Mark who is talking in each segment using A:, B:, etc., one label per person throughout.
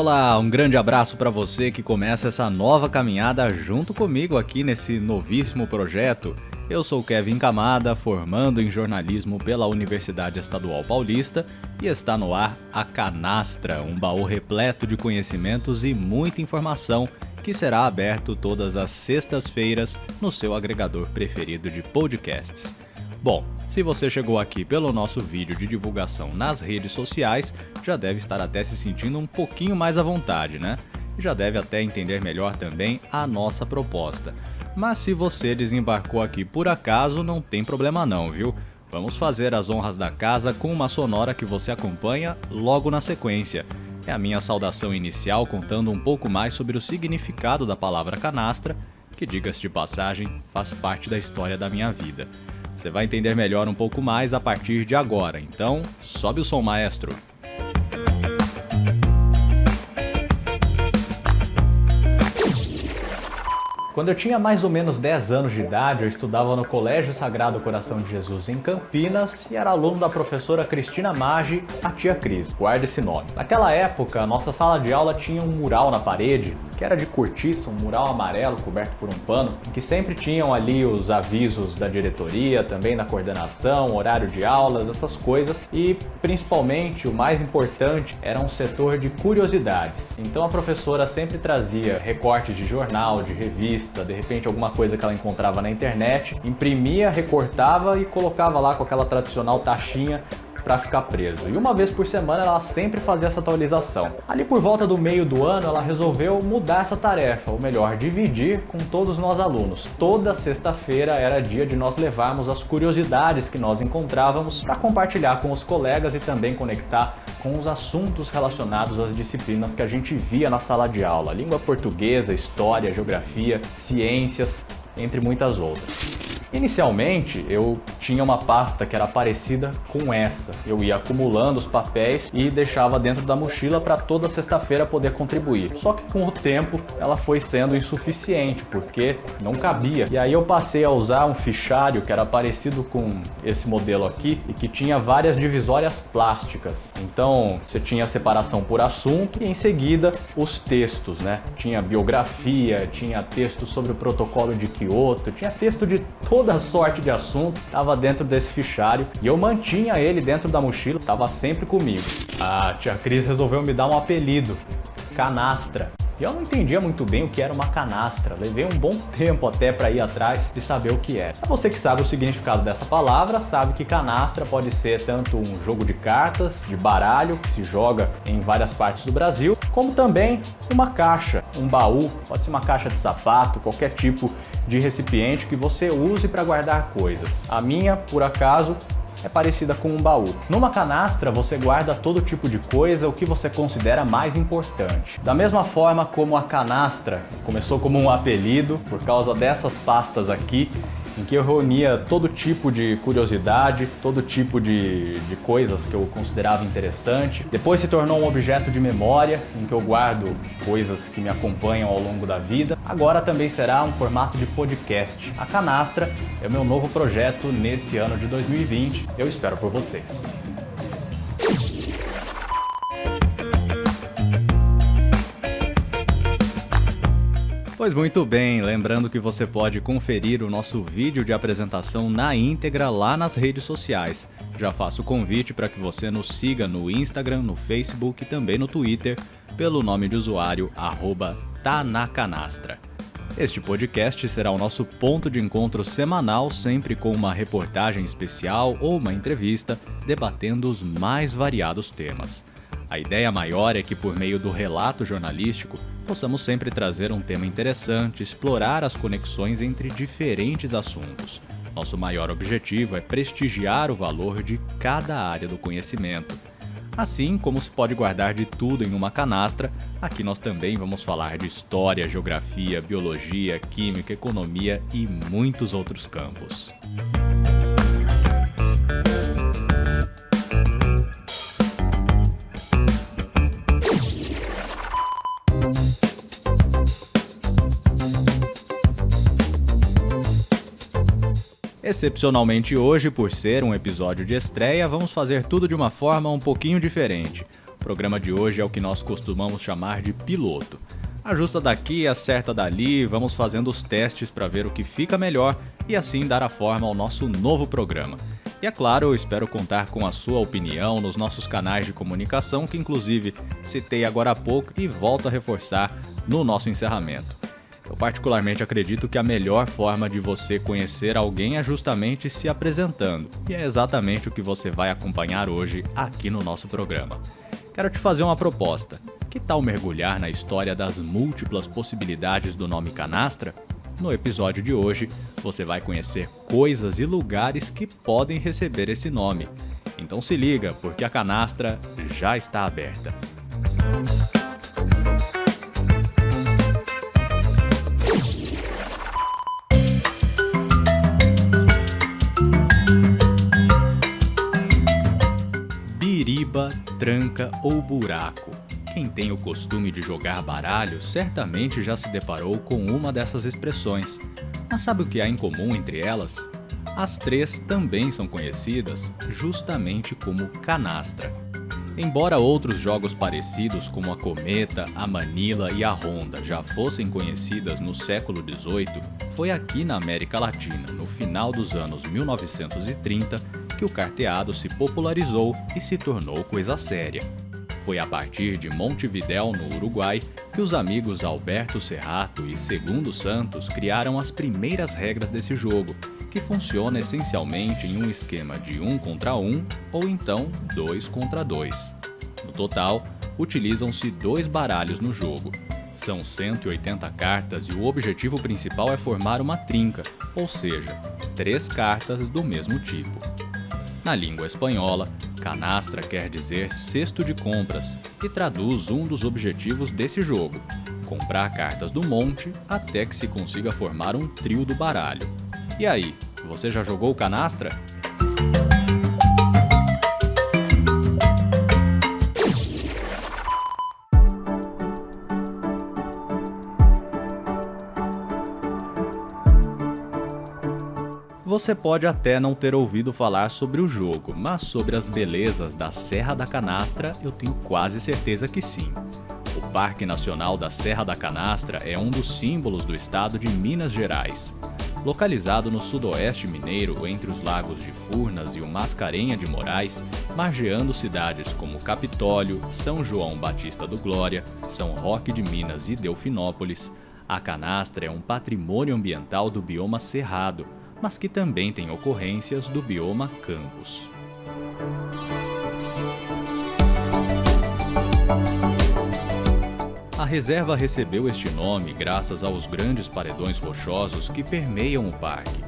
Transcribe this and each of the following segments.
A: Olá, um grande abraço para você que começa essa nova caminhada junto comigo aqui nesse novíssimo projeto. Eu sou Kevin Camada, formando em jornalismo pela Universidade Estadual Paulista, e está no ar a Canastra, um baú repleto de conhecimentos e muita informação que será aberto todas as sextas-feiras no seu agregador preferido de podcasts. Bom, se você chegou aqui pelo nosso vídeo de divulgação nas redes sociais, já deve estar até se sentindo um pouquinho mais à vontade, né? E já deve até entender melhor também a nossa proposta. Mas se você desembarcou aqui por acaso, não tem problema não, viu? Vamos fazer as honras da casa com uma sonora que você acompanha logo na sequência. É a minha saudação inicial contando um pouco mais sobre o significado da palavra canastra, que, diga-se de passagem, faz parte da história da minha vida. Você vai entender melhor um pouco mais a partir de agora, então sobe o som, maestro! Quando eu tinha mais ou menos 10 anos de idade, eu estudava no Colégio Sagrado Coração de Jesus em Campinas e era aluno da professora Cristina Maggi, a tia Cris, guarda esse nome. Naquela época, a nossa sala de aula tinha um mural na parede, que era de cortiça, um mural amarelo coberto por um pano, que sempre tinham ali os avisos da diretoria, também da coordenação, horário de aulas, essas coisas, e principalmente, o mais importante, era um setor de curiosidades. Então a professora sempre trazia recortes de jornal, de revista, de repente alguma coisa que ela encontrava na internet, imprimia, recortava e colocava lá com aquela tradicional taxinha para ficar preso. E uma vez por semana ela sempre fazia essa atualização. Ali por volta do meio do ano ela resolveu mudar essa tarefa, ou melhor, dividir com todos nós alunos. Toda sexta-feira era dia de nós levarmos as curiosidades que nós encontrávamos para compartilhar com os colegas e também conectar com os assuntos relacionados às disciplinas que a gente via na sala de aula. Língua portuguesa, história, geografia, ciências, entre muitas outras. Inicialmente, eu tinha uma pasta que era parecida com essa. Eu ia acumulando os papéis e deixava dentro da mochila para toda sexta-feira poder contribuir. Só que com o tempo, ela foi sendo insuficiente, porque não cabia. E aí eu passei a usar um fichário que era parecido com esse modelo aqui e que tinha várias divisórias plásticas. Então, você tinha a separação por assunto e em seguida os textos, né? Tinha biografia, tinha texto sobre o protocolo de Kyoto, tinha texto de toda sorte de assunto, estava dentro desse fichário e eu mantinha ele dentro da mochila, estava sempre comigo. A tia Cris resolveu me dar um apelido, Canastra. E eu não entendia muito bem o que era uma canastra, levei um bom tempo até para ir atrás de saber o que era. Você que sabe o significado dessa palavra, sabe que canastra pode ser tanto um jogo de cartas, de baralho, que se joga em várias partes do Brasil, como também uma caixa, um baú, pode ser uma caixa de sapato, qualquer tipo de recipiente que você use para guardar coisas. A minha, por acaso, é parecida com um baú. Numa canastra você guarda todo tipo de coisa, o que você considera mais importante. Da mesma forma como a canastra começou como um apelido por causa dessas pastas aqui, em que eu reunia todo tipo de curiosidade, todo tipo de coisas que eu considerava interessante. Depois se tornou um objeto de memória, em que eu guardo coisas que me acompanham ao longo da vida. Agora também será um formato de podcast. A Canastra é o meu novo projeto nesse ano de 2020. Eu espero por vocês. Pois muito bem, lembrando que você pode conferir o nosso vídeo de apresentação na íntegra lá nas redes sociais. Já faço o convite para que você nos siga no Instagram, no Facebook e também no Twitter, pelo nome de usuário @tanacanastra. Este podcast será o nosso ponto de encontro semanal, sempre com uma reportagem especial ou uma entrevista, debatendo os mais variados temas. A ideia maior é que, por meio do relato jornalístico, possamos sempre trazer um tema interessante, explorar as conexões entre diferentes assuntos. Nosso maior objetivo é prestigiar o valor de cada área do conhecimento. Assim como se pode guardar de tudo em uma canastra, aqui nós também vamos falar de história, geografia, biologia, química, economia e muitos outros campos. Excepcionalmente hoje, por ser um episódio de estreia, vamos fazer tudo de uma forma um pouquinho diferente. O programa de hoje é o que nós costumamos chamar de piloto. Ajusta daqui, acerta dali, vamos fazendo os testes para ver o que fica melhor e assim dar a forma ao nosso novo programa. E é claro, eu espero contar com a sua opinião nos nossos canais de comunicação, que inclusive citei agora há pouco e volto a reforçar no nosso encerramento. Eu particularmente acredito que a melhor forma de você conhecer alguém é justamente se apresentando, e é exatamente o que você vai acompanhar hoje aqui no nosso programa. Quero te fazer uma proposta. Que tal mergulhar na história das múltiplas possibilidades do nome Canastra? No episódio de hoje, você vai conhecer coisas e lugares que podem receber esse nome. Então se liga, porque a canastra já está aberta. Biriba, tranca ou buraco. Quem tem o costume de jogar baralho certamente já se deparou com uma dessas expressões. Mas sabe o que há em comum entre elas? As três também são conhecidas justamente como canastra. Embora outros jogos parecidos como a cometa, a manila e a ronda já fossem conhecidas no século XVIII, foi aqui na América Latina, no final dos anos 1930, que o carteado se popularizou e se tornou coisa séria. Foi a partir de Montevidéu, no Uruguai, que os amigos Alberto Serrato e Segundo Santos criaram as primeiras regras desse jogo, que funciona essencialmente em um esquema de 1 contra 1 ou então 2 contra 2. No total, utilizam-se 2 baralhos no jogo. São 180 cartas e o objetivo principal é formar uma trinca, ou seja, 3 cartas do mesmo tipo. Na língua espanhola, canastra quer dizer cesto de compras e traduz um dos objetivos desse jogo: comprar cartas do monte até que se consiga formar um trio do baralho. E aí, você já jogou canastra? Você pode até não ter ouvido falar sobre o jogo, mas sobre as belezas da Serra da Canastra eu tenho quase certeza que sim. O Parque Nacional da Serra da Canastra é um dos símbolos do estado de Minas Gerais. Localizado no sudoeste mineiro, entre os lagos de Furnas e o Mascarenha de Moraes, margeando cidades como Capitólio, São João Batista do Glória, São Roque de Minas e Delfinópolis, a canastra é um patrimônio ambiental do bioma cerrado, mas que também tem ocorrências do bioma campos. A reserva recebeu este nome graças aos grandes paredões rochosos que permeiam o parque.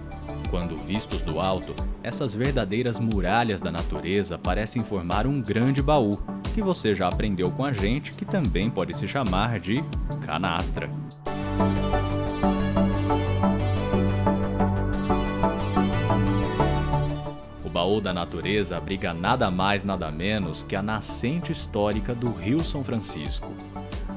A: Quando vistos do alto, essas verdadeiras muralhas da natureza parecem formar um grande baú, que você já aprendeu com a gente que também pode se chamar de canastra. O baú da natureza abriga nada mais nada menos que a nascente histórica do Rio São Francisco.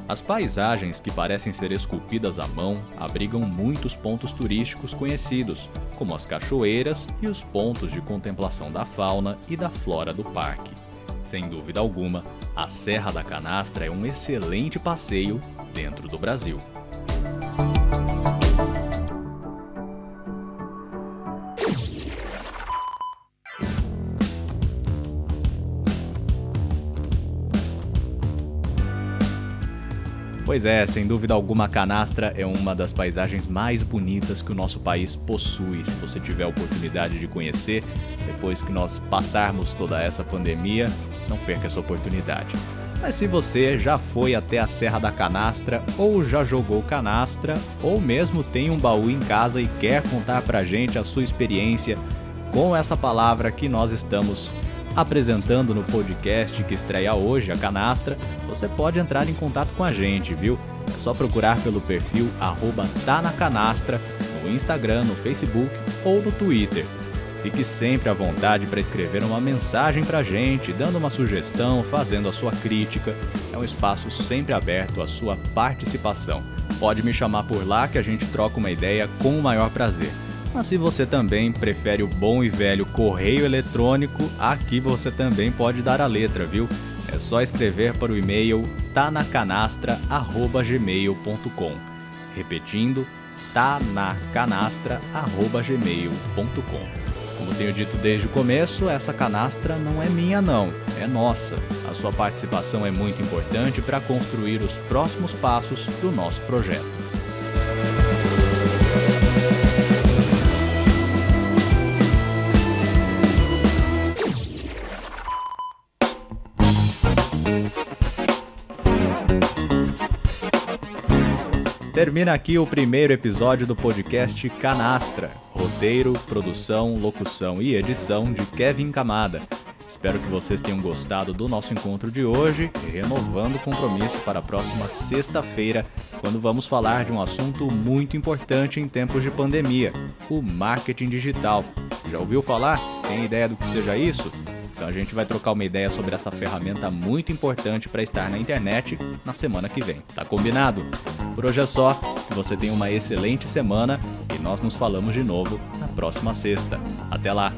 A: As paisagens que parecem ser esculpidas à mão abrigam muitos pontos turísticos conhecidos, como as cachoeiras e os pontos de contemplação da fauna e da flora do parque. Sem dúvida alguma, a Serra da Canastra é um excelente passeio dentro do Brasil. Pois é, sem dúvida alguma, a canastra é uma das paisagens mais bonitas que o nosso país possui. Se você tiver a oportunidade de conhecer, depois que nós passarmos toda essa pandemia, não perca essa oportunidade. Mas se você já foi até a Serra da Canastra, ou já jogou canastra, ou mesmo tem um baú em casa e quer contar pra gente a sua experiência com essa palavra que nós estamos apresentando no podcast que estreia hoje, a canastra, você pode entrar em contato com a gente, viu? É só procurar pelo perfil @tanacanastra no Instagram, no Facebook ou no Twitter. Fique sempre à vontade para escrever uma mensagem pra gente, dando uma sugestão, fazendo a sua crítica. É um espaço sempre aberto à sua participação. Pode me chamar por lá que a gente troca uma ideia com o maior prazer. Mas se você também prefere o bom e velho correio eletrônico, aqui você também pode dar a letra, viu? É É só escrever para o e-mail tanacanastra@gmail.com. Repetindo, tanacanastra@gmail.com. Como tenho dito desde o começo, essa canastra não é minha não, é nossa. A sua participação é muito importante para construir os próximos passos do nosso projeto. Termina aqui o primeiro episódio do podcast Canastra. Roteiro, produção, locução e edição de Kevin Camada. Espero que vocês tenham gostado do nosso encontro de hoje e renovando o compromisso para a próxima sexta-feira, quando vamos falar de um assunto muito importante em tempos de pandemia, o marketing digital. Já ouviu falar? Tem ideia do que seja isso? Então a gente vai trocar uma ideia sobre essa ferramenta muito importante para estar na internet na semana que vem. Tá combinado? Por hoje é só, que você tenha uma excelente semana e nós nos falamos de novo na próxima sexta. Até lá!